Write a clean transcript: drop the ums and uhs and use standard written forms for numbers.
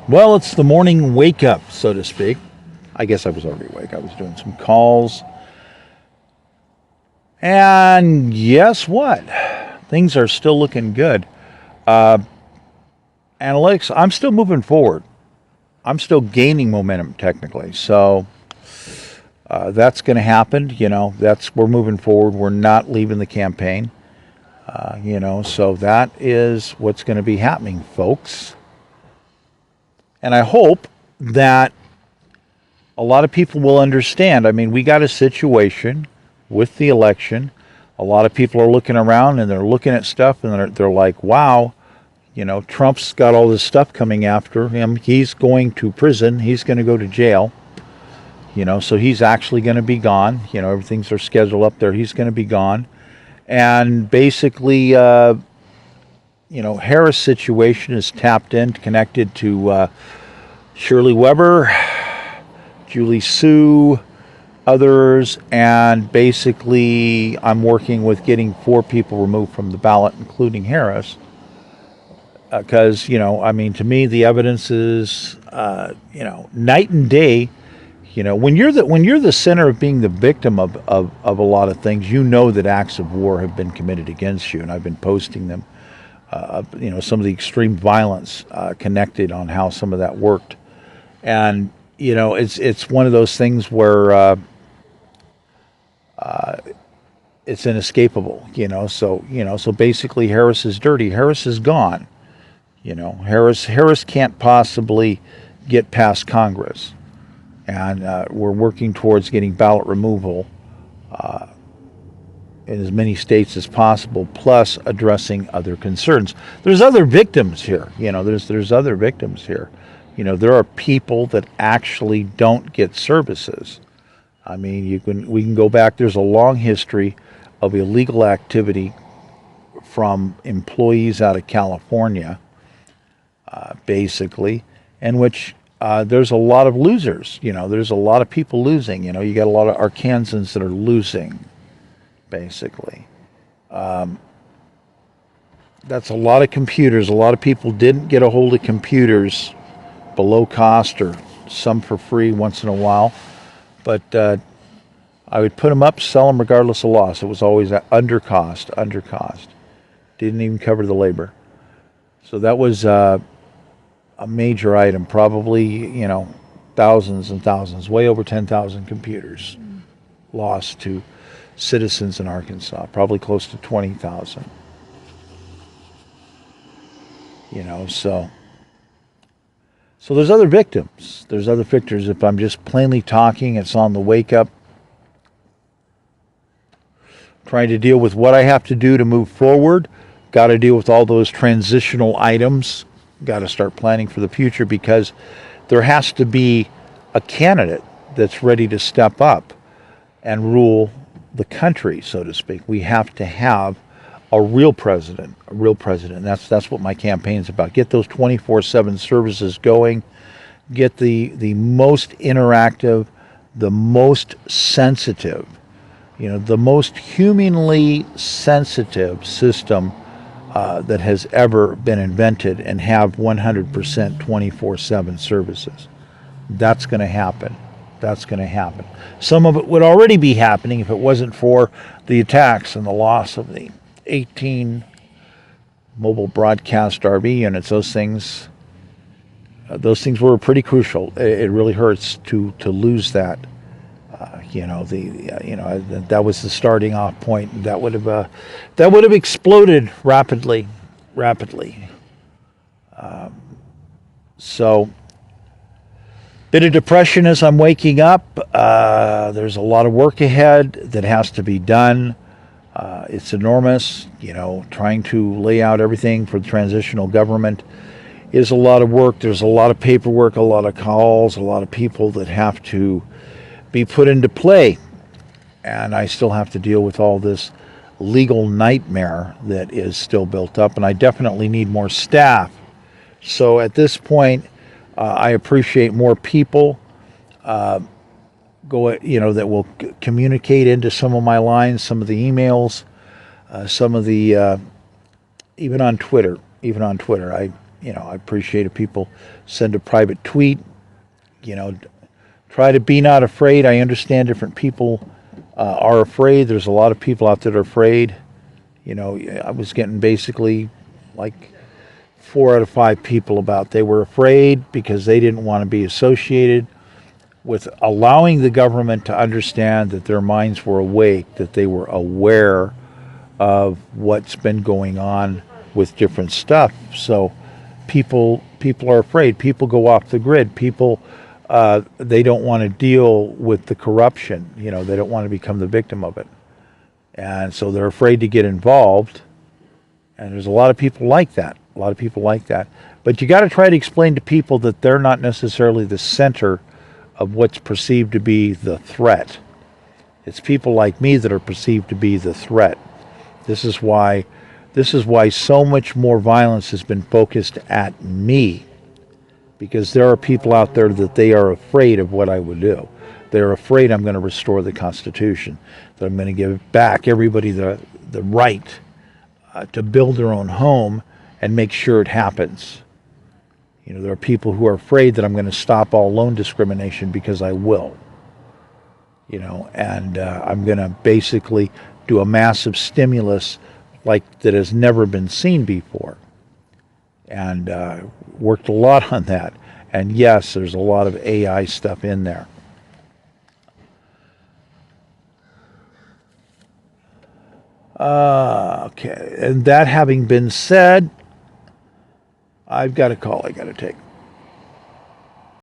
Well, it's the morning wake up, so to speak. I guess I was already awake. I was doing some calls. And guess what? Things are still looking good. Analytics, I'm still moving forward. I'm still gaining momentum technically. So that's going to happen. We're moving forward. We're not leaving the campaign. So that is what's going to be happening, folks. And I hope that a lot of people will understand. I mean, we got a situation with the election. A lot of people are looking around and they're looking at stuff and they're like, wow, Trump's got all this stuff coming after him. He's going to prison. He's going to go to jail. So he's actually going to be gone. Everything's are scheduled up there. He's going to be gone. And basically, Harris' situation is tapped in, connected to Shirley Weber, Julie Sue, others, and basically I'm working with getting 4 people removed from the ballot, including Harris, because, to me, the evidence is, night and day. When you're the center of being the victim of a lot of things, that acts of war have been committed against you, and I've been posting them. Some of the extreme violence connected on how some of that worked, and it's one of those things where it's inescapable. So basically Harris is dirty. Harris is gone. Harris can't possibly get past Congress. And we're working towards getting ballot removal in as many states as possible, plus addressing other concerns. There's other victims here. There's other victims here. There are people that actually don't get services. I mean, we can go back. There's a long history of illegal activity from employees out of California, basically, in which there's a lot of losers. There's a lot of people losing. You got a lot of Arkansans that are losing, basically. That's a lot of computers. A lot of people didn't get a hold of computers below cost or some for free once in a while. But I would put them up, sell them regardless of loss. It was always under cost. Didn't even cover the labor. So that was a major item, probably, thousands and thousands, way over 10,000 computers lost to citizens in Arkansas, probably close to 20,000. So there's other victims. There's other victors. If I'm just plainly talking, it's on the wake up, trying to deal with what I have to do to move forward. Got to deal with all those transitional items. Got to start planning for the future, because there has to be a candidate that's ready to step up and rule the country, so to speak. We have to have a real president. That's what my campaign's about. Get those 24/7 services going. Get the most interactive, the most sensitive, the most humanly sensitive system that has ever been invented, and have 100% 24/7 services. That's going to happen. Some of it would already be happening if it wasn't for the attacks and the loss of the 18 mobile broadcast RV units. Those things were pretty crucial. It really hurts to lose that. That was the starting off point. That would have exploded rapidly. So, bit of depression as I'm waking up. There's a lot of work ahead that has to be done. It's enormous. Trying to lay out everything for the transitional government is a lot of work. There's a lot of paperwork, a lot of calls, a lot of people that have to be put into play. And I still have to deal with all this legal nightmare that is still built up. And I definitely need more staff. So at this point, I appreciate more people that will communicate into some of my lines, some of the emails, some of the even on Twitter. I appreciate if people send a private tweet. You know, try to be not afraid. I understand different people are afraid. There's a lot of people out there that are afraid. I was getting basically like 4 out of 5 people about they were afraid because they didn't want to be associated with allowing the government to understand that their minds were awake, that they were aware of what's been going on with different stuff. So people are afraid. People go off the grid. People they don't want to deal with the corruption. They don't want to become the victim of it, and so they're afraid to get involved. And there's a lot of people like that. A lot of people like that. But you got to try to explain to people that they're not necessarily the center of what's perceived to be the threat. It's people like me that are perceived to be the threat. This is why so much more violence has been focused at me, because there are people out there that they are afraid of what I would do. They're afraid I'm going to restore the Constitution, that I'm going to give back everybody the right to build their own home and make sure it happens. There are people who are afraid that I'm going to stop all loan discrimination, because I will. And I'm going to basically do a massive stimulus like that has never been seen before. And worked a lot on that. And yes, there's a lot of AI stuff in there. Okay, and that having been said, I've got a call I got to take.